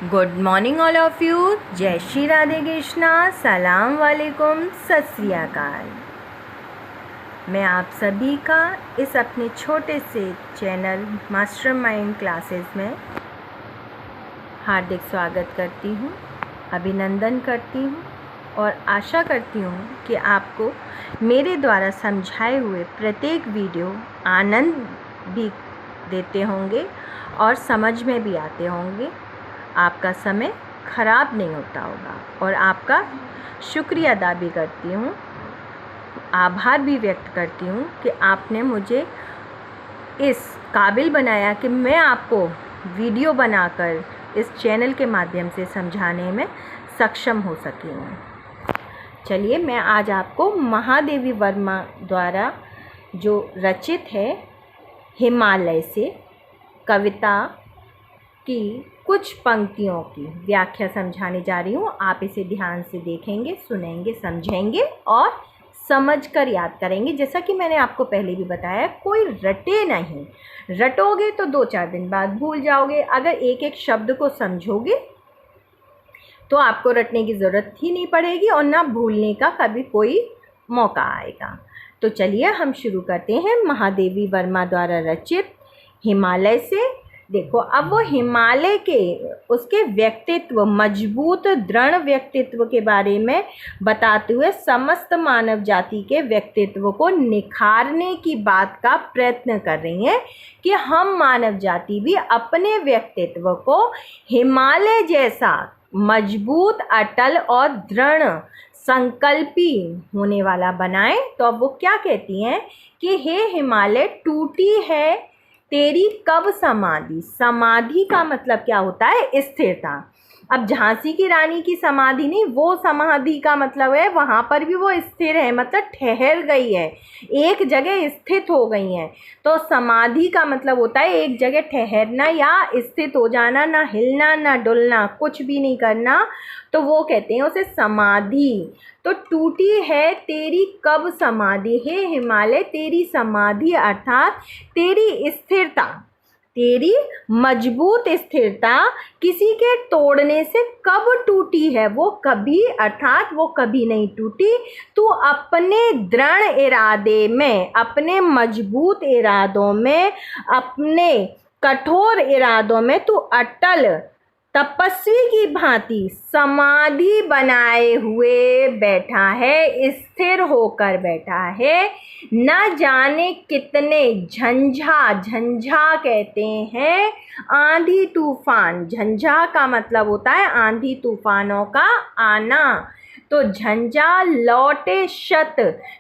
Good morning all of you. जय श्री राधे कृष्णा, सलाम वालेकुम, सत श्री अकाल। मैं आप सभी का इस अपने छोटे से चैनल मास्टरमाइंड क्लासेस में हार्दिक स्वागत करती हूँ, अभिनंदन करती हूँ और आशा करती हूँ कि आपको मेरे द्वारा समझाए हुए प्रत्येक वीडियो आनंद भी देते होंगे और समझ में भी आते होंगे। आपका समय ख़राब नहीं होता होगा और आपका शुक्रिया अदा भी करती हूँ, आभार भी व्यक्त करती हूँ कि आपने मुझे इस काबिल बनाया कि मैं आपको वीडियो बनाकर इस चैनल के माध्यम से समझाने में सक्षम हो सकी हूँ। चलिए, मैं आज आपको महादेवी वर्मा द्वारा जो रचित है हिमालय से कविता की कुछ पंक्तियों की व्याख्या समझाने जा रही हूँ। आप इसे ध्यान से देखेंगे, सुनेंगे, समझेंगे और समझकर याद करेंगे। जैसा कि मैंने आपको पहले भी बताया, कोई रटे नहीं। रटोगे तो 2-4 दिन बाद भूल जाओगे। अगर एक एक शब्द को समझोगे तो आपको रटने की ज़रूरत ही नहीं पड़ेगी और ना भूलने का कभी कोई मौका आएगा। तो चलिए हम शुरू करते हैं महादेवी वर्मा द्वारा रचित हिमालय से। देखो, अब वो हिमालय के उसके व्यक्तित्व, मजबूत दृढ़ व्यक्तित्व के बारे में बताते हुए समस्त मानव जाति के व्यक्तित्व को निखारने की बात का प्रयत्न कर रही हैं कि हम मानव जाति भी अपने व्यक्तित्व को हिमालय जैसा मजबूत, अटल और दृढ़ संकल्पी होने वाला बनाएं। तो अब वो क्या कहती हैं कि हे हिमालय, टूटी है तेरी कब समाधि। समाधि का मतलब क्या होता है? स्थिरता। अब झांसी की रानी की समाधि नहीं, वो समाधि का मतलब है वहाँ पर भी वो स्थिर है, मतलब ठहर गई है, एक जगह स्थित हो गई हैं। तो समाधि का मतलब होता है एक जगह ठहरना या स्थित हो जाना, ना हिलना ना डुलना, कुछ भी नहीं करना। तो वो कहते हैं उसे समाधि। तो टूटी है तेरी कब समाधि, हे हिमालय तेरी समाधि अर्थात तेरी स्थिरता, तेरी मजबूत स्थिरता किसी के तोड़ने से कब टूटी है। वो कभी, अर्थात वो कभी नहीं टूटी। तू अपने दृढ़ इरादे में, अपने मजबूत इरादों में, अपने कठोर इरादों में तू अटल तपस्वी की भांति समाधि बनाए हुए बैठा है, स्थिर होकर बैठा है। न जाने कितने झंझा, झंझा कहते हैं आंधी तूफान। झंझा का मतलब होता है आंधी तूफानों का आना। तो झंझा लौटे शत,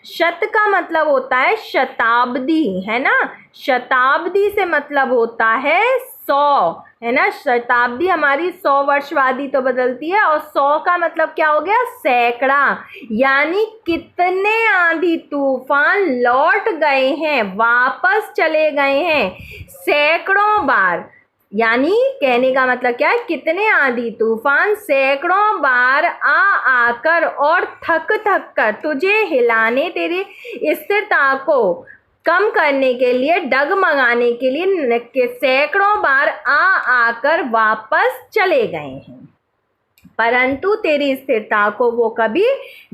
शत का मतलब होता है शताब्दी, है ना। शताब्दी से मतलब होता है 100, है ना। शताब्दी हमारी 100 वर्षवादी तो बदलती है और 100 का मतलब क्या हो गया? सैकड़ा। यानी कितने आंधी तूफान लौट गए हैं, वापस चले गए हैं सैकड़ों बार। यानी कहने का मतलब क्या है? कितने आंधी तूफान सैकड़ों बार आकर और थक कर तुझे हिलाने, तेरी स्थिरता को कम करने के लिए, डगमगाने के लिए सैकड़ों बार आकर वापस चले गए हैं, परंतु तेरी स्थिरता को वो कभी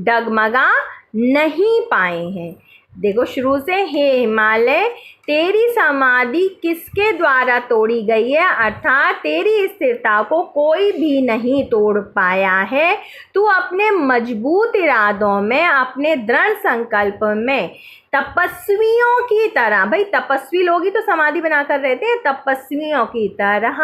डगमगा नहीं पाए हैं। देखो शुरू से, हे हिमालय तेरी समाधि किसके द्वारा तोड़ी गई है, अर्थात तेरी स्थिरता को कोई भी नहीं तोड़ पाया है। तू अपने मजबूत इरादों में, अपने दृढ़ संकल्प में तपस्वियों की तरह, भाई तपस्वी लोग ही तो समाधि बनाकर रहते हैं, तपस्वियों की तरह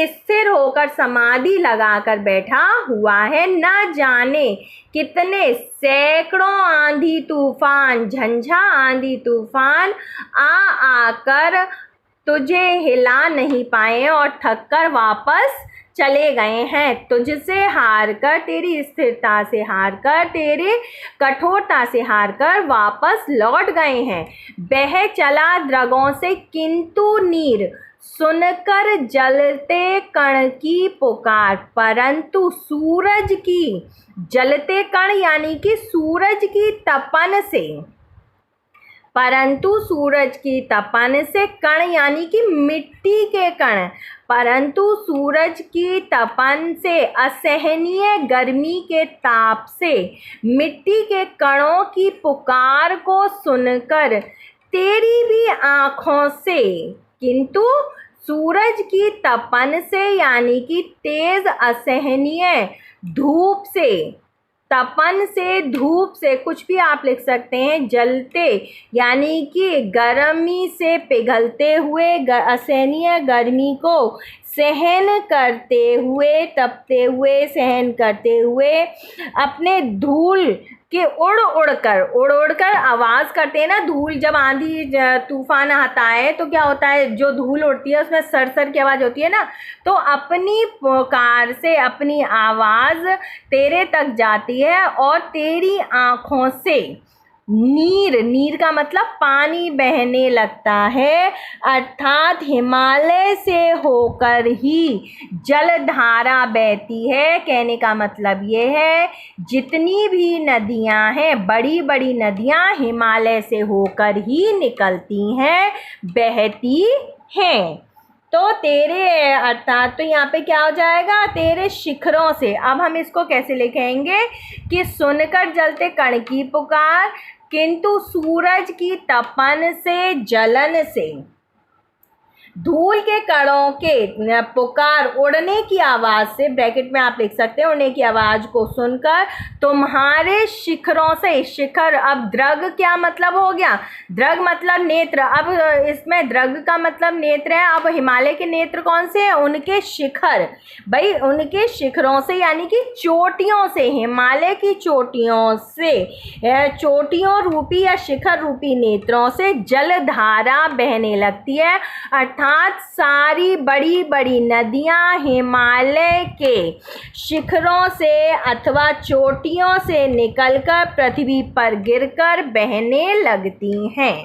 स्थिर होकर समाधि लगाकर बैठा हुआ है। न जाने कितने सैकड़ों आंधी तूफान, झंझा आंधी तूफान आकर तुझे हिला नहीं पाए और थक कर वापस चले गए हैं। तुझसे हार कर, तेरी स्थिरता से हार कर, तेरे कठोरता से हार कर वापस लौट गए हैं। बह चला द्रगों से किंतु नीर, सुनकर जलते कण की पुकार, परंतु सूरज की, जलते कण यानी कि सूरज की तपन से, परंतु सूरज की तपन से कण यानी कि मिट्टी के कण, परंतु सूरज की तपन से असहनीय गर्मी के ताप से मिट्टी के कणों की पुकार को सुनकर तेरी भी आँखों से, किंतु सूरज की तपन से यानी कि तेज असहनीय धूप से, तपन से धूप से कुछ भी आप लिख सकते हैं, जलते यानी कि गर्मी से पिघलते हुए असहनीय गर्मी को सहन करते हुए, तपते हुए सहन करते हुए अपने धूल के उड़ उड़कर आवाज़ करते हैं ना। धूल जब आंधी तूफान आता है तो क्या होता है, जो धूल उड़ती है उसमें सर की आवाज़ होती है ना। तो अपनी पुकार से अपनी आवाज़ तेरे तक जाती है और तेरी आँखों से नीर का मतलब पानी बहने लगता है, अर्थात हिमालय से होकर ही जलधारा बहती है। कहने का मतलब ये है जितनी भी नदियां हैं, बड़ी बड़ी नदियां हिमालय से होकर ही निकलती हैं, बहती हैं। तो तेरे अर्थात तो यहाँ पे क्या हो जाएगा, तेरे शिखरों से। अब हम इसको कैसे लिखेंगे कि सुनकर जलते कण की पुकार, किंतु सूरज की तपन से जलन से धूल के कणों के पुकार उड़ने की आवाज़ से, ब्रैकेट में आप लिख सकते हैं, उड़ने की आवाज़ को सुनकर तुम्हारे शिखरों से। शिखर, अब द्रग क्या मतलब हो गया, द्रग मतलब नेत्र। अब इसमें द्रग का मतलब नेत्र है। अब हिमालय के नेत्र कौन से हैं, उनके शिखर। भाई उनके शिखरों से यानी कि चोटियों से, हिमालय की चोटियों से, चोटियों रूपी या शिखर रूपी नेत्रों से जलधारा बहने लगती है। अर्थात सारी बड़ी बड़ी नदियां हिमालय के शिखरों से अथवा चोटियों से निकलकर पृथ्वी पर गिरकर बहने लगती हैं।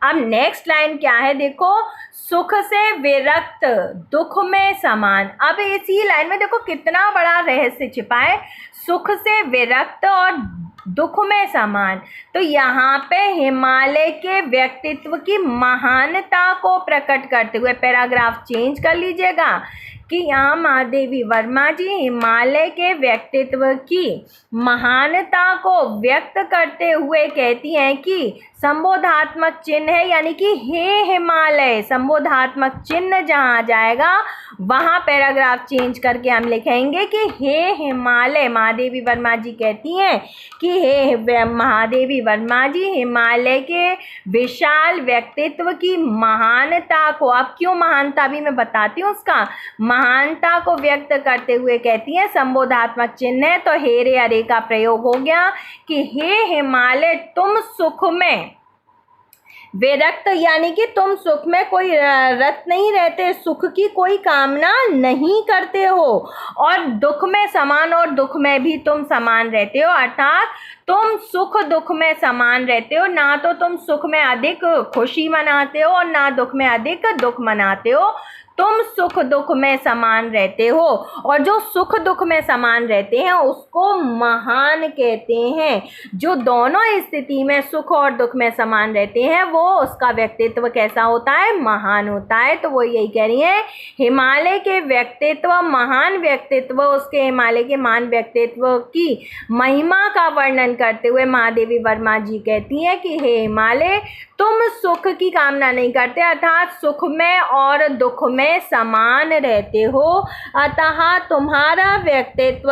अब नेक्स्ट लाइन क्या है, देखो, सुख से विरक्त दुख में समान। अब इसी लाइन में देखो कितना बड़ा रहस्य छिपा है, सुख से विरक्त और दुख में समान। तो यहाँ पे हिमालय के व्यक्तित्व की महानता को प्रकट करते हुए पैराग्राफ चेंज कर लीजिएगा कि यहाँ महादेवी वर्मा जी हिमालय के व्यक्तित्व की महानता को व्यक्त करते हुए कहती हैं कि संबोधात्मक चिन्ह है, यानी कि हे हिमालय, संबोधात्मक चिन्ह जहाँ जाएगा वहाँ पैराग्राफ चेंज करके हम लिखेंगे कि हे हिमालय। महादेवी वर्मा जी कहती हैं कि हे महादेवी वर्मा जी हिमालय के विशाल व्यक्तित्व की महानता को, अब क्यों महानता भी मैं बताती हूँ, उसका महानता को व्यक्त करते हुए कहती हैं संबोधात्मक चिन्ह है तो हेरे अरे का प्रयोग हो गया कि हे हिमालय तुम सुख में विरक्त यानी कि तुम सुख में कोई रत नहीं रहते, सुख की कोई कामना नहीं करते हो, और दुख में समान, और दुख में भी तुम समान रहते हो। अर्थात तुम सुख दुख में समान रहते हो, ना तो तुम सुख में अधिक खुशी मनाते हो और ना दुख में अधिक दुख मनाते हो, तुम सुख दुख में समान रहते हो। और जो सुख दुख में समान रहते हैं उसको महान कहते हैं। जो दोनों स्थिति में सुख और दुख में समान रहते हैं वो उसका व्यक्तित्व कैसा होता है, महान होता है। तो वो यही कह रही है हिमालय के व्यक्तित्व, महान व्यक्तित्व, उसके हिमालय के महान व्यक्तित्व की महिमा का वर्णन करते हुए महादेवी वर्मा जी कहती हैं कि हे हिमालय तुम सुख की कामना नहीं करते, अर्थात सुख में और दुख में समान रहते हो, अतः तुम्हारा व्यक्तित्व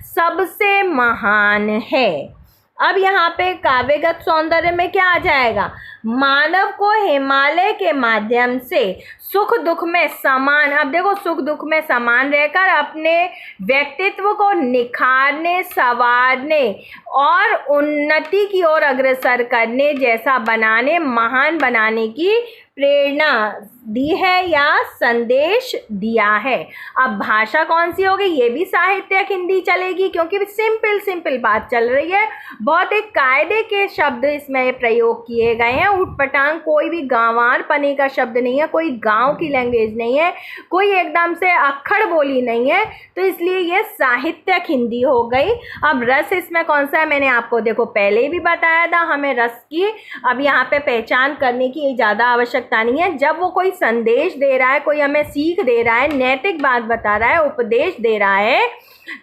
सबसे महान है। अब यहाँ पे काव्यगत सौंदर्य में क्या आ जाएगा, मानव को हिमालय के माध्यम से सुख दुख में समान, अब देखो सुख दुख में समान रहकर अपने व्यक्तित्व को निखारने, संवारने और उन्नति की ओर अग्रसर करने जैसा बनाने, महान बनाने की प्रेरणा दी है या संदेश दिया है। अब भाषा कौन सी होगी, ये भी साहित्यिक हिंदी चलेगी क्योंकि सिंपल बात चल रही है। बहुत एक कायदे के शब्द इसमें प्रयोग किए गए हैं, उटपटांग, कोई भी गांवार पने का शब्द नहीं है, कोई गांव की लैंग्वेज नहीं है, कोई एकदम से अक्खड़ बोली नहीं है, तो इसलिए ये साहित्यिक हिंदी हो गई। अब रस इसमें कौन सा है, मैंने आपको देखो पहले ही भी बताया था, हमें रस की अब यहाँ पे पहचान करने की ज़्यादा आवश्यकता नहीं है। जब वो कोई संदेश दे रहा है, कोई हमें सीख दे रहा है, नैतिक बात बता रहा है, उपदेश दे रहा है,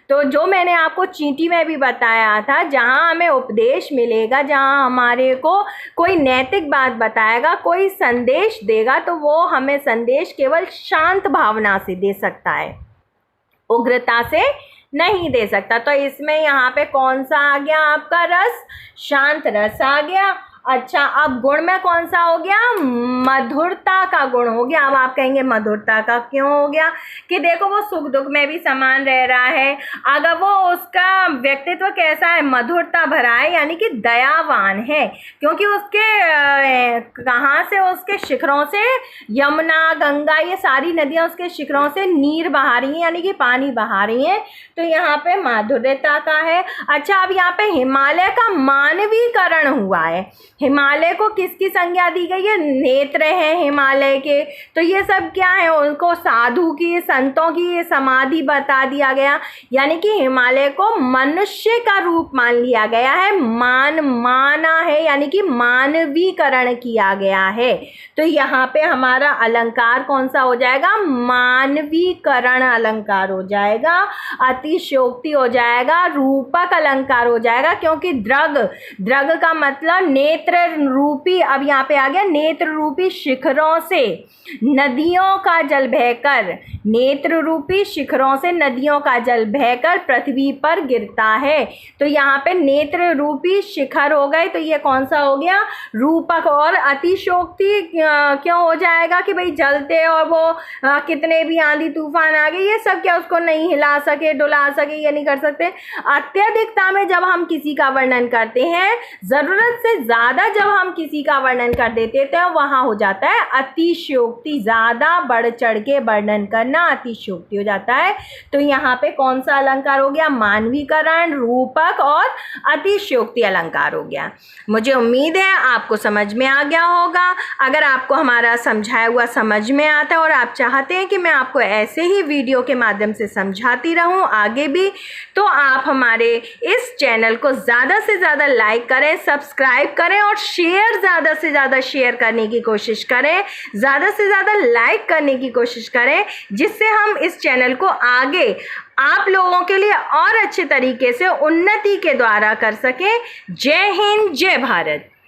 तो जो मैंने आपको चींटी में भी बताया था, जहाँ हमें उपदेश मिलेगा, जहाँ हमारे को कोई नैतिक बात बताएगा, कोई संदेश देगा, तो वो हमें संदेश केवल शांत भावना से दे सकता है, उग्रता से नहीं दे सकता। तो इसमें यहाँ पे कौन सा आ गया आपका रस, शांत रस आ गया। अच्छा, अब गुण में कौन सा हो गया, मधुरता का गुण हो गया। अब आप कहेंगे मधुरता का क्यों हो गया, कि देखो वो सुख दुख में भी समान रह रहा है, अगर वो उसका व्यक्तित्व कैसा है, मधुरता भरा है, यानी कि दयावान है, क्योंकि उसके कहाँ से, उसके शिखरों से यमुना गंगा ये सारी नदियाँ उसके शिखरों से नीर बहा रही हैं, यानी कि पानी बहा रही हैं, तो यहाँ पे माधुर्यता का है। अच्छा, अब यहाँ पे हिमालय का मानवीकरण हुआ है। हिमालय को किसकी संज्ञा दी गई है, नेत्र हैं हिमालय के, तो ये सब क्या है, उनको साधु की, संतों की समाधि बता दिया गया, यानी कि हिमालय को मनुष्य का रूप मान लिया गया है, माना है, यानी कि मानवीकरण किया गया है। तो यहाँ पे हमारा अलंकार कौन सा हो जाएगा, मानवीकरण अलंकार हो जाएगा, अतिशयोक्ति हो जाएगा, रूपक अलंकार हो जाएगा, क्योंकि द्रग का मतलब नेत्र रूपी, अब यहाँ पे आ गया, नेत्र रूपी शिखरों से नदियों का जल बहकर, नेत्र रूपी शिखरों से नदियों का जल बहकर पृथ्वी पर गिरता है, तो यहाँ पे नेत्र रूपी शिखर हो गए, तो ये कौन सा हो गया, रूपक। और अतिशयोक्ति क्यों हो जाएगा, कि भाई जलते और वो कितने भी आंधी तूफान आ गए, ये सब क्या उसको नहीं हिला सके, डुला सके, ये नहीं कर सकते। अत्यधिकता में जब हम किसी का वर्णन करते हैं, जरूरत से ज़्यादा जब हम किसी का वर्णन कर देते हैं, तो वहाँ हो जाता है अतिशयोक्ति, ज़्यादा बढ़ चढ़ के वर्णन करना अतिशयोक्ति हो जाता है। तो यहाँ पे कौन सा अलंकार हो गया, मानवीकरण, रूपक और अतिशयोक्ति अलंकार हो गया। मुझे उम्मीद है आपको समझ में आ गया होगा। अगर आपको हमारा समझाया हुआ समझ में आता है और आप चाहते हैं कि मैं आपको ऐसे ही वीडियो के माध्यम से समझाती रहूं आगे भी, तो आप हमारे इस चैनल को ज़्यादा से ज़्यादा लाइक करें, सब्सक्राइब करें और शेयर, ज़्यादा से ज़्यादा शेयर करने की कोशिश करें, ज़्यादा से ज़्यादा लाइक करने की कोशिश करें, जिससे हम इस चैनल को आगे आप लोगों के लिए और अच्छे तरीके से उन्नति के द्वारा कर सकें। जय हिंद, जय भारत।